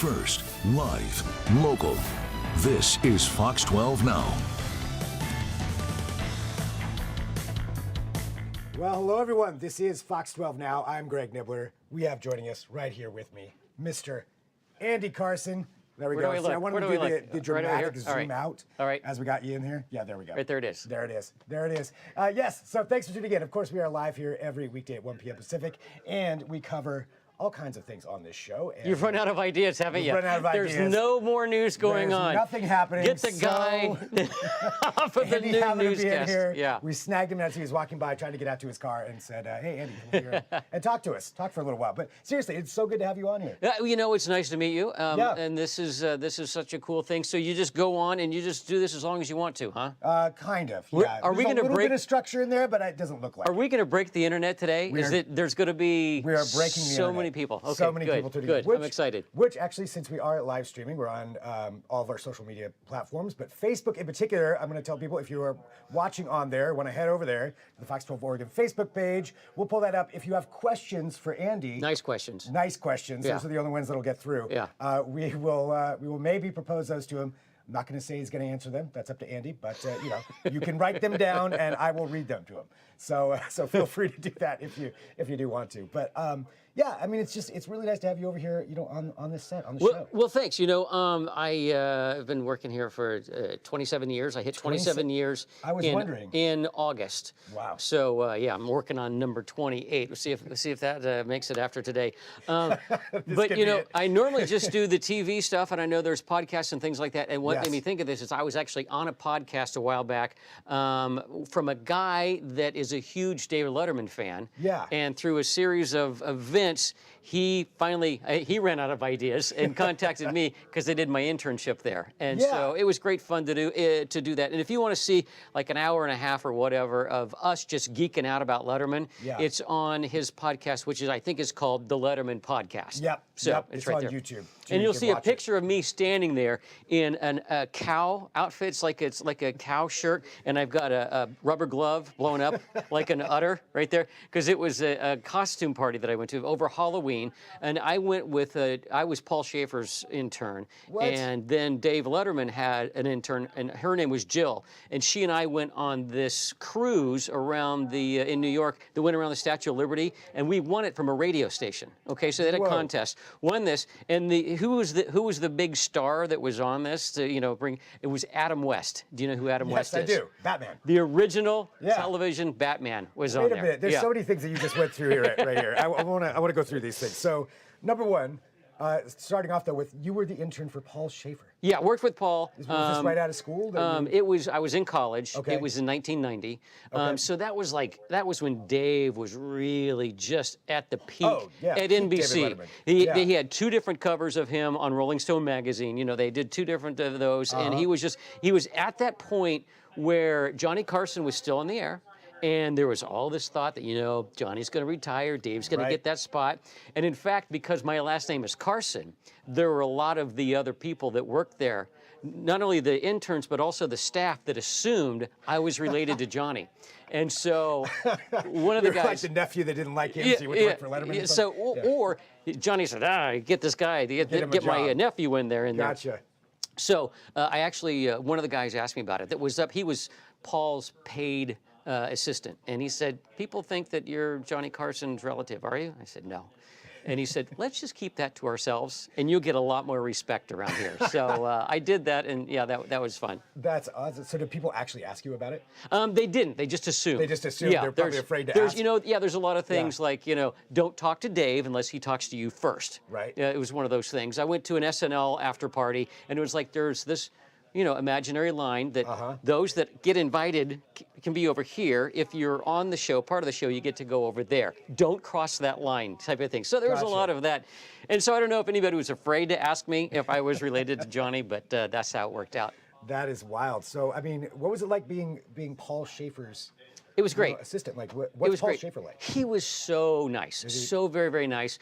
First, live, local. This is Fox 12 Now. Well, hello, everyone. This is Fox 12 Now. I'm Greg Nibbler. We have joining us right here with me, Mr. Andy Carson. There we go. See, I wanted to do the dramatic zoom out as we got you in here. Yeah, there we go. Right there it is. There it is. There it is. Yes, so thanks for tuning in. Of course, we are live here every weekday at 1 p.m. Pacific, and we cover all kinds of things on this show. And you've run out of ideas, haven't you? Run out of ideas. There's no more news going on. Nothing happening. Get the guy off of the new newscast. Here. Yeah. We snagged him as he was walking by, trying to get out to his car, and said, "Hey, Andy, come here and talk to us. Talk for a little while." But seriously, it's so good to have you on here. You know, it's nice to meet you. And this is such a cool thing. So you just go on and you just do this as long as you want to, huh? Kind of. Yeah. Are we going to break? A little bit of structure in there, but it doesn't look like. Are we going to break the internet today? There's going to be we are breaking the so internet. many people. Okay, so many people to do. I'm excited. Which actually, since we are live streaming, we're on all of our social media platforms, but Facebook in particular. I'm going to tell people, if you are watching on there, want to head over there to the Fox 12 Oregon Facebook page. We'll pull that up. If you have questions for Andy, nice questions. Nice questions. Yeah. Those are the only ones that'll get through. Yeah. We will maybe propose those to him. I'm not going to say he's going to answer them. That's up to Andy. But you can write them down, and I will read them to him. So feel free to do that if you do want to. But yeah, I mean, it's really nice to have you over here, on this set, on the show. Well, thanks. I've been working here for 27 years. I hit 27 years. I was wondering. In August. Wow. So yeah, I'm working on number 28. We'll see if that makes it after today. But I normally just do the TV stuff, and I know there's podcasts and things like that. And what made me think of this is I was actually on a podcast a while back from a guy that is a huge David Letterman fan. Yeah. And through a series of events, he finally he ran out of ideas and contacted me because I did my internship there, and so it was great fun to do that. And if you want to see like an hour and a half or whatever of us just geeking out about Letterman, it's on his podcast, which I think is called the Letterman Podcast. Yep. So it's right on there. YouTube. And you'll see a picture of me standing there in a cow outfit. It's like a cow shirt, and I've got a rubber glove blown up like an udder right there, because it was a costume party that I went to over Halloween, and I went with I was Paul Schaefer's intern, and then Dave Letterman had an intern, and her name was Jill, and she and I went on this cruise around in New York that went around the Statue of Liberty, and we won it from a radio station. Okay, so they had a contest, won this, and who was the big star that was on this to it was Adam West. Do you know who Adam West is? Yes, I do. Batman. The original television Batman was on there. Wait a minute. There's so many things that you just went through here, right here. I want to go through these things. So, number one, starting off though with, you were the intern for Paul Schaefer. Yeah, worked with Paul. Was this right out of school? I was in college. Okay. It was in 1990. Okay. So that was when Dave was really just at the peak at NBC. He had two different covers of him on Rolling Stone magazine. They did two different of those, and he was at that point where Johnny Carson was still on the air. And there was all this thought that, Johnny's going to retire, Dave's going to get that spot. And in fact, because my last name is Carson, there were a lot of the other people that worked there, not only the interns, but also the staff, that assumed I was related to Johnny. And so one of the guys... like the nephew that didn't like him, so he went to work for Letterman. Or Johnny said, get this guy, get my nephew in there. Gotcha. So I actually, one of the guys asked me about it. He was Paul's paid assistant, and he said, "People think that you're Johnny Carson's relative, are you?" I said, "No." And he said, "Let's just keep that to ourselves, and you'll get a lot more respect around here." So I did that, and that was fun. That's awesome. So did people actually ask you about it? They didn't. They just assumed. They're probably afraid to ask. There's a lot of things like, don't talk to Dave unless he talks to you first. Right. It was one of those things. I went to an SNL after party, and it was like, there's this imaginary line that those that get invited can be over here. If you're on the show, part of the show, you get to go over there. Don't cross that line, type of thing. So there was a lot of that. And so I don't know if anybody was afraid to ask me if I was related to Johnny, but that's how it worked out. That is wild. So, I mean, what was it like being Paul Schaefer's It was great. Assistant, like what's Paul Schaefer like? He was so nice, so very, very nice.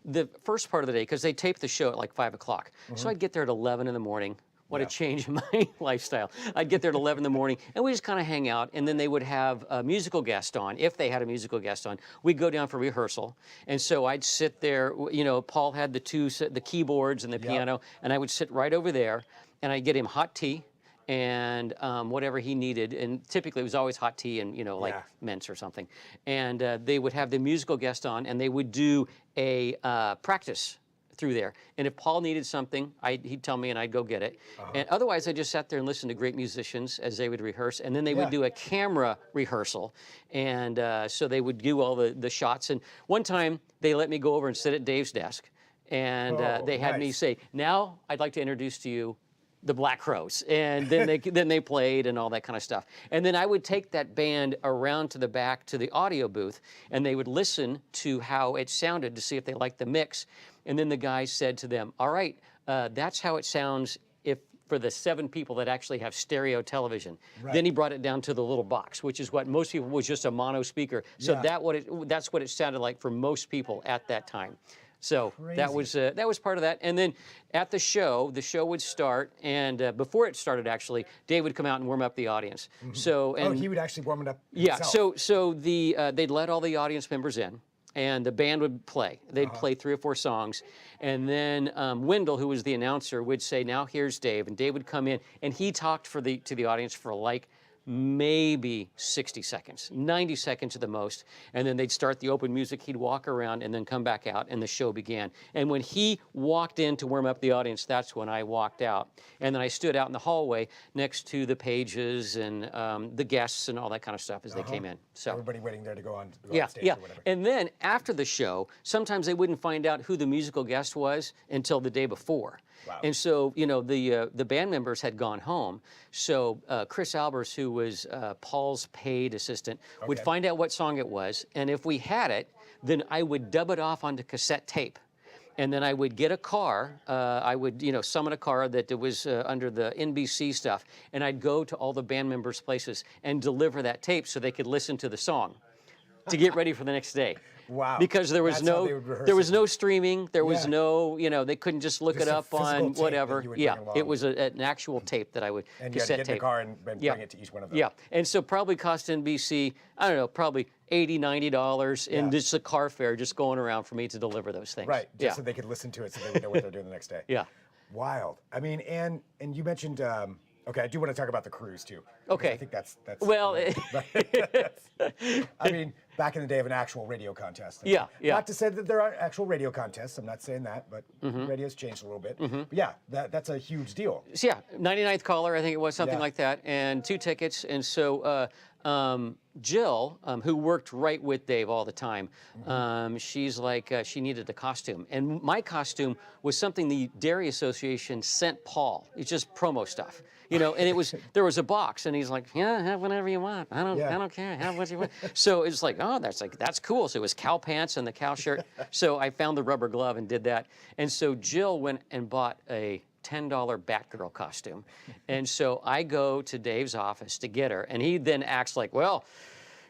The first part of the day, because they taped the show at like 5 o'clock. So I'd get there at 11 in the morning, What a change in my lifestyle. I'd get there at 11 in the morning, and we just kind of hang out, and then they would have a musical guest on. If they had a musical guest on, we'd go down for rehearsal. And so I'd sit there, you know, Paul had the keyboards and the piano, and I would sit right over there, and I'd get him hot tea and whatever he needed. And typically it was always hot tea and, you know, like mints or something. And they would have the musical guest on, and they would do a practice through there. And if Paul needed something, he'd tell me and I'd go get it. And otherwise I just sat there and listened to great musicians as they would rehearse. And then they would do a camera rehearsal. And so they would do all the shots. And one time they let me go over and sit at Dave's desk. And they had me say, now I'd like to introduce to you the Black Crowes. And then they played and all that kind of stuff. And then I would take that band around to the back to the audio booth, and they would listen to how it sounded to see if they liked the mix. And then the guy said to them, all right, that's how it sounds for the 7 people that actually have stereo television. Then he brought it down to the little box, which is what most people was just a mono speaker. So that's what it sounded like for most people at that time. So that was part of that. And then at the show would start, and before it started, actually, Dave would come out and warm up the audience. So he would actually warm it up himself. himself. So they'd let all the audience members in, and the band would play. They'd play 3 or 4 songs, and then Wendell, who was the announcer, would say, "Now here's Dave," and Dave would come in, and he talked to the audience for like maybe 60 seconds, 90 seconds at the most, and then they'd start the open music. He'd walk around and then come back out, and the show began. And when he walked in to warm up the audience, that's when I walked out. And then I stood out in the hallway next to the pages and the guests and all that kind of stuff as they came in. So everybody waiting there to go on stage or whatever. And then after the show, sometimes they wouldn't find out who the musical guest was until the day before. Wow. And so, you know, the band members had gone home. So Chris Albers, who was Paul's paid assistant, would find out what song it was. And if we had it, then I would dub it off onto cassette tape. And then I would get a car. I would, you know, summon a car that was under the NBC stuff. And I'd go to all the band members' places and deliver that tape so they could listen to the song to get ready for the next day. Wow. Because there was no streaming, there was no, you know, they couldn't just look it up on whatever. It was an actual tape that I would and cassette you had to get in the car and bring it to each one of them. Yeah, and so probably cost NBC, I don't know, probably $80, $90 in just a car fare just going around for me to deliver those things. Right, just so they could listen to it so they would know what they're doing the next day. Yeah. Wild. I mean, and you mentioned, okay, I do want to talk about the cruise too. Okay. I think that's well, I mean, back in the day of an actual radio contest. Yeah. Not to say that there aren't actual radio contests. I'm not saying that, but radio's changed a little bit. But yeah, that's a huge deal. So yeah, 99th caller, I think it was, something like that, and 2 tickets. And so Jill, who worked right with Dave all the time, she's like, she needed a costume. And my costume was something the Dairy Association sent Paul. It's just promo stuff. You know, and there was a box, and he's like, yeah, have whatever you want. I don't care, have what you want. So it's like, oh, that's cool. So it was cow pants and the cow shirt. So I found the rubber glove and did that. And so Jill went and bought a $10 Batgirl costume. And so I go to Dave's office to get her, and he then acts like, well,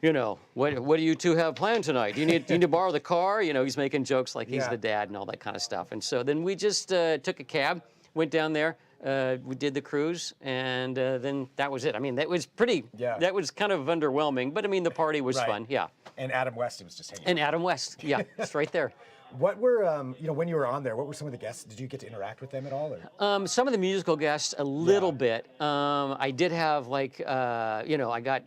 you know, what do you two have planned tonight? Do you need to borrow the car? You know, he's making jokes like he's the dad and all that kind of stuff. And so then we just took a cab, went down there. We did the cruise, and then that was it. I mean, that was that was kind of underwhelming, but I mean, the party was fun, And Adam West was just hanging out. And Adam West, it's right there. What were, you know, when you were on there, what were some of the guests? Did you get to interact with them at all? Or? Some of the musical guests, a little bit. I did have like, you know, I got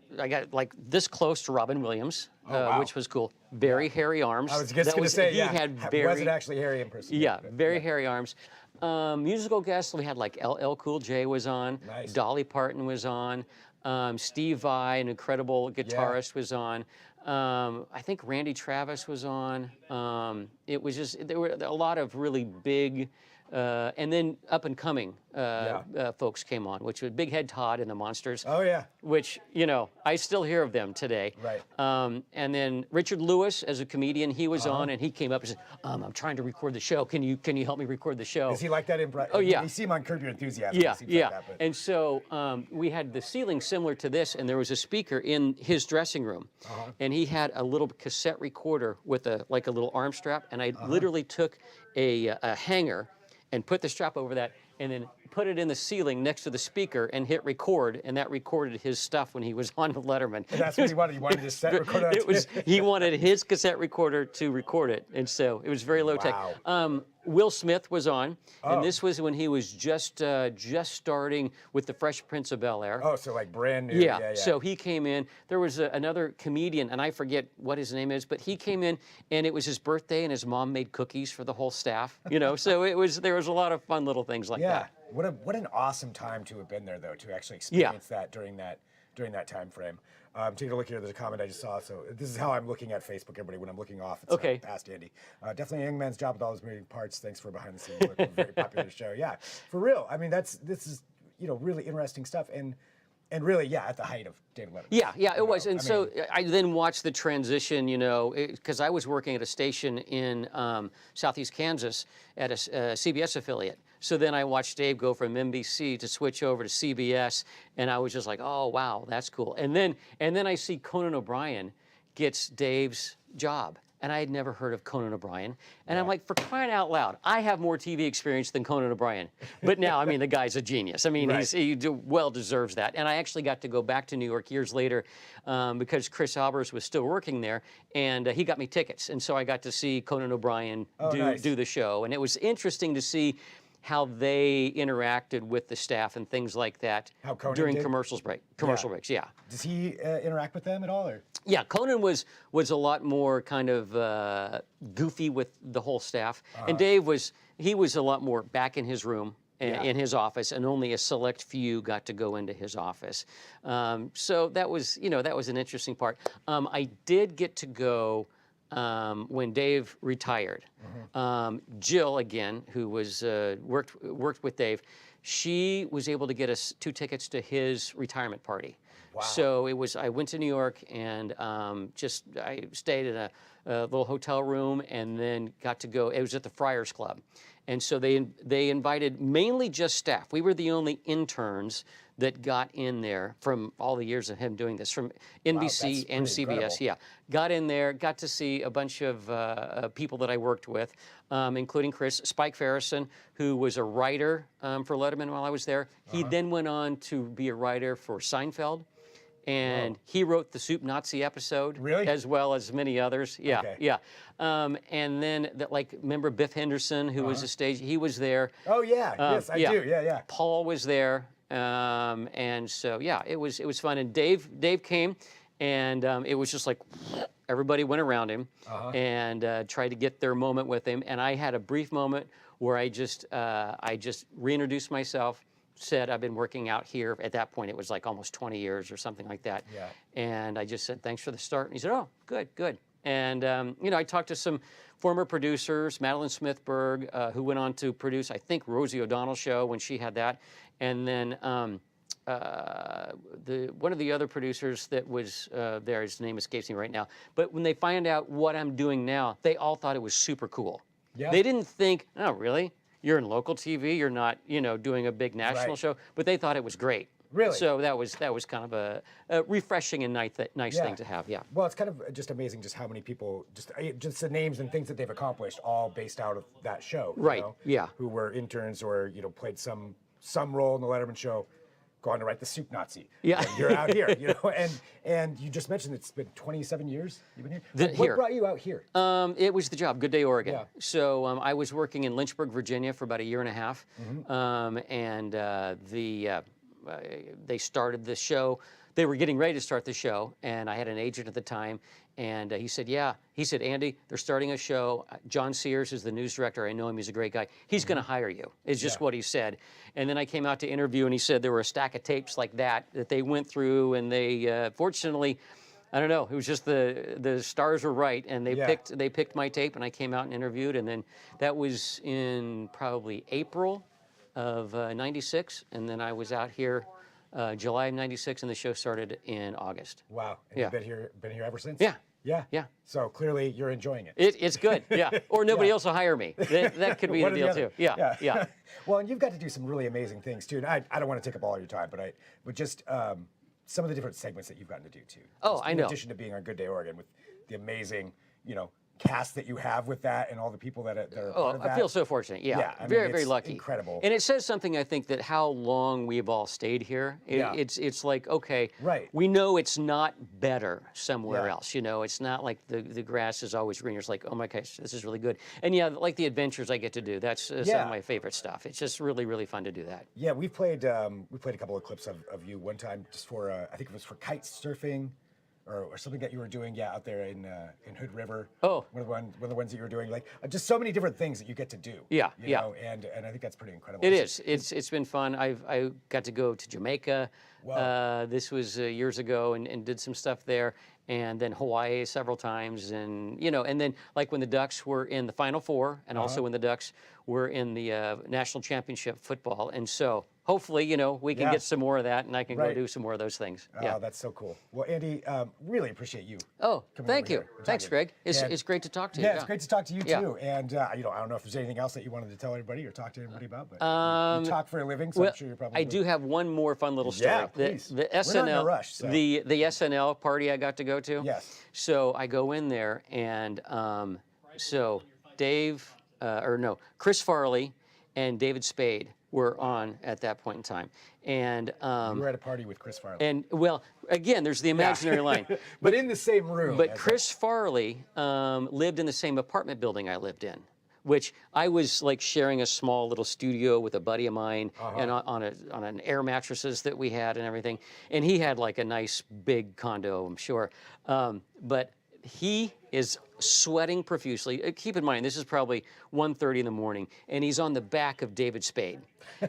like this close to Robin Williams, which was cool. Very hairy arms. I was just going to say, he had very, was it actually hairy in person? Yeah, very hairy arms. Musical guests, we had like LL Cool J was on. Nice. Dolly Parton was on. Steve Vai, an incredible guitarist, was on. I think Randy Travis was on. It was just, there were a lot of really big, and then up and coming folks came on, which was Big Head Todd and the Monsters. Oh, yeah. Which, you know, I still hear of them today. Right. And then Richard Lewis, as a comedian, he was on, and he came up and said, I'm trying to record the show. Can you help me record the show? Is he like that? Oh, yeah. You see him on Curb Your Enthusiasm. Yeah. Like that, but... And so we had the ceiling similar to this, and there was a speaker in his dressing room, and he had a little cassette recorder with a little arm strap, and I literally took a hanger and put the strap over that and then put it in the ceiling next to the speaker and hit record, and that recorded his stuff when he was on Letterman. And that's what he wanted. He wanted his set recorder. He wanted his cassette recorder to record it, and so it was very low tech. Wow. Will Smith was on, and this was when he was just starting with the Fresh Prince of Bel-Air. Oh, so like brand new. Yeah. So he came in. There was another comedian, and I forget what his name is, but he came in, and it was his birthday, and his mom made cookies for the whole staff. So there was a lot of fun little things like that. What an awesome time to have been there, though, to actually experience that during that time frame. Taking a look here, there's a comment I just saw. So this is how I'm looking at Facebook, everybody, when I'm looking off. It's Okay. Past Andy. Definitely a young man's job with all his moving parts. Thanks for behind the scenes work. A very popular show. Yeah, for real. I mean, this is really interesting stuff, and really, at the height of David Letterman. Yeah, it was. And so I then watched the transition, because I was working at a station in Southeast Kansas at a CBS affiliate. So then I watched Dave go from NBC to switch over to CBS, and I was just like, oh, wow, that's cool. And then I see Conan OBrien gets Dave's job. And I had never heard of Conan OBrien. And I'm like, for crying out loud, I have more TV experience than Conan OBrien. But now, the guy's a genius. He well deserves that. And I actually got to go back to New York years later because Chris Albers was still working there, and he got me tickets. And so I got to see Conan OBrien do the show. And it was interesting to see how they interacted with the staff and things like that during commercial breaks. Yeah. Does he interact with them at all, or? Yeah, Conan was a lot more kind of goofy with the whole staff, and Dave was a lot more back in his room, in his office, and only a select few got to go into his office. So that was an interesting part. I did get to go. When Dave retired, Jill, again, who was worked with Dave, she was able to get us 2 tickets to his retirement party. Wow. So I went to New York, and I stayed in a little hotel room, and then got to go. It was at the Friars Club, and so they invited mainly just staff. We were the only interns that got in there from all the years of him doing this, from NBC and CBS. Incredible. Yeah, got in there, got to see a bunch of people that I worked with, including Chris Spike Ferrison, who was a writer for Letterman while I was there. He then went on to be a writer for Seinfeld, and he wrote the Soup Nazi episode, as well as many others. Yeah, okay. Yeah. And then, remember Biff Henderson, who was a stage, he was there. Oh, yeah, yes, I do, yeah. Paul was there. And so, it was fun. And Dave came, and it was just like everybody went around him and tried to get their moment with him. And I had a brief moment where I just reintroduced myself, said I've been working out here. At that point, it was like almost 20 years or something like that. Yeah. And I just said, thanks for the start. And he said, oh, good. And, I talked to some former producers, Madeline Smithberg, who went on to produce, I think, Rosie O'Donnell's show when she had that. And then one of the other producers that was there, his name escapes me right now, but when they find out what I'm doing now, they all thought it was super cool. Yeah. They didn't think, oh, really? You're in local TV, you're not, doing a big national show, but they thought it was great. Really? So that was kind of a refreshing and nice thing to have, yeah. Well, it's kind of just amazing just how many people, just the names and things that they've accomplished, all based out of that show. Right, yeah. Who were interns or, played some role in the Letterman show, going to write the Soup Nazi. Yeah. And you're out here, and you just mentioned it's been 27 years you've been here. What brought you out here? It was the job, Good Day, Oregon. Yeah. So I was working in Lynchburg, Virginia for about a year and a half, and they started the show. They were getting ready to start the show, and I had an agent at the time, and he said, Andy, they're starting a show. John Sears is the news director. I know him. He's a great guy. He's going to hire you, is just what he said. And then I came out to interview, and he said there were a stack of tapes like that they went through, and they, fortunately, I don't know, it was just the stars were right, and they picked my tape, and I came out and interviewed, and then that was in probably April of 96, and then I was out here July of 96, and the show started in August. Wow. And you've been here ever since? Yeah. Yeah? Yeah. So clearly you're enjoying it. It's good, yeah. Or nobody else will hire me. That could be the deal, too. Yeah. Well, and you've got to do some really amazing things, too. And I don't want to take up all your time, but just some of the different segments that you've gotten to do, too. Oh, I know. In addition to being on Good Day Oregon with the amazing, cast that you have with that and all the people that are part of that. I feel so fortunate. Yeah, Yeah, I mean, very, very it's lucky. incredible. And it says something, I think, that how long we've all stayed here. Yeah. It's like, okay, Right. we know it's not better somewhere Yeah. else. You know, it's not like the grass is always greener. It's like, oh my gosh, this is really good. And yeah, like the adventures I get to do, that's some Yeah. of my favorite stuff. It's just really, really fun to do that. Yeah, we played a couple of clips of you one time just for I think it was for kite surfing. Or something that you were doing, out there in Hood River. Oh. One of the ones that you were doing, like just so many different things that you get to do. Yeah, you know, and I think that's pretty incredible. It is. It's been fun. I got to go to Jamaica. Wow. This was years ago, and did some stuff there, and then Hawaii several times, and and then like when the Ducks were in the Final Four, and also when the Ducks were in the national championship football, and so hopefully we can get some more of that, and I can go do some more of those things. Oh, that's so cool. Well, Andy, really appreciate you. Oh, coming thank over you. here and Thanks, talking. Greg. It's great to talk to you. Yeah, it's great to talk to you Yeah. too. And I don't know if there's anything else that you wanted to tell everybody or talk to everybody about, but you talk for a living, so I'm sure you're probably. I do have one more fun little story. Yeah, please. The We're SNL, not in a rush, so. the SNL party I got to go to. Yes. So I go in there, and so Chris Farley and David Spade were on at that point in time, and You were at a party with Chris Farley. and well, again, there's the imaginary line. But in the same room. But as Chris Farley lived in the same apartment building I lived in, which I was like sharing a small little studio with a buddy of mine, and on an air mattresses that we had and everything. And he had like a nice big condo, I'm sure. But he is sweating profusely. Keep in mind, this is probably 1:30 in the morning, and he's on the back of David Spade.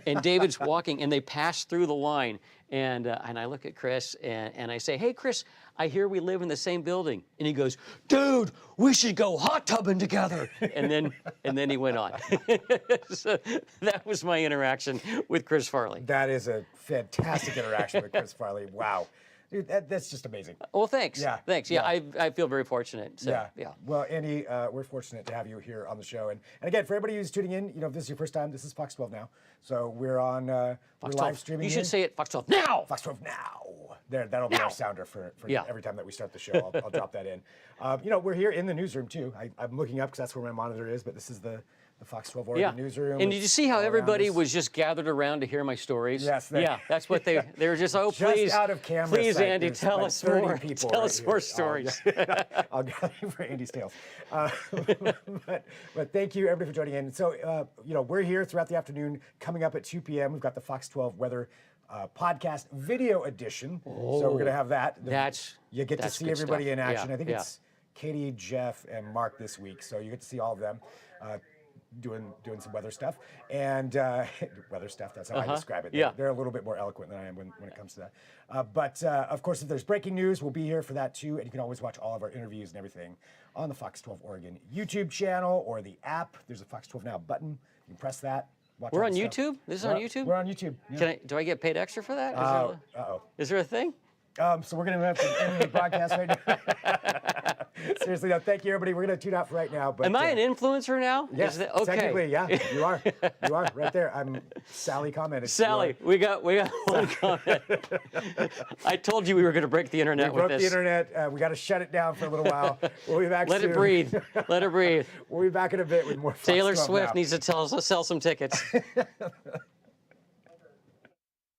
And David's walking, and they pass through the line, and I look at Chris, and I say, "Hey, Chris, I hear we live in the same building." And he goes, "Dude, we should go hot tubbing together." And then he went on. So that was my interaction with Chris Farley. That is a fantastic interaction with Chris Farley. Wow. Dude, that's just amazing. Well, thanks. Yeah, Thanks. Yeah, I feel very fortunate. So, yeah. Well, Andy, we're fortunate to have you here on the show. And again, for everybody who's tuning in, if this is your first time, this is Fox 12 now. So we're on, we're live streaming. You should say it, Fox 12 now. Fox 12 now. There, that'll be our sounder for every time that we start the show. I'll drop that in. We're here in the newsroom too. I'm looking up because that's where my monitor is, but this is the Fox 12 Oregon newsroom. And did you see how all around everybody us. was just gathered around to hear my stories? Yes. Yeah, that's what they were just, oh, please. Just out of camera please, sight, Andy, there's tell like us 30 more. people Tell right us here. more stories. I'll gather for Andy's tales. But thank you, everybody, for joining in. So, we're here throughout the afternoon. Coming up at 2 p.m., we've got the Fox 12 Weather podcast video edition. So we're going to have that. You get to see good everybody stuff. in action. Yeah, I think it's Katie, Jeff, and Mark this week. So you get to see all of them. Doing some weather stuff and weather stuff. That's how I describe it. Yeah. They're a little bit more eloquent than I am when it comes to that. But of course, if there's breaking news, we'll be here for that too. And you can always watch all of our interviews and everything on the Fox 12 Oregon YouTube channel or the app. There's a Fox 12 Now button. You can press that. Watch We're all on the stuff. YouTube? This is on YouTube? We're on YouTube. Yeah. Do I get paid extra for that? Is there a thing? So we're going to have to end the broadcast right now. Seriously, no, thank you, everybody. We're going to tune out for right now. But, Am I an influencer now? Yes, Okay. technically, yeah, you are. You are right there. Sally commented. Sally, we got one comment. I told you we were going to break the internet We with broke this. the internet. We got to shut it down for a little while. We'll be back Let soon. it breathe. Let it breathe. We'll be back in a bit with more Fox Taylor 12 Swift Now. needs to sell some tickets.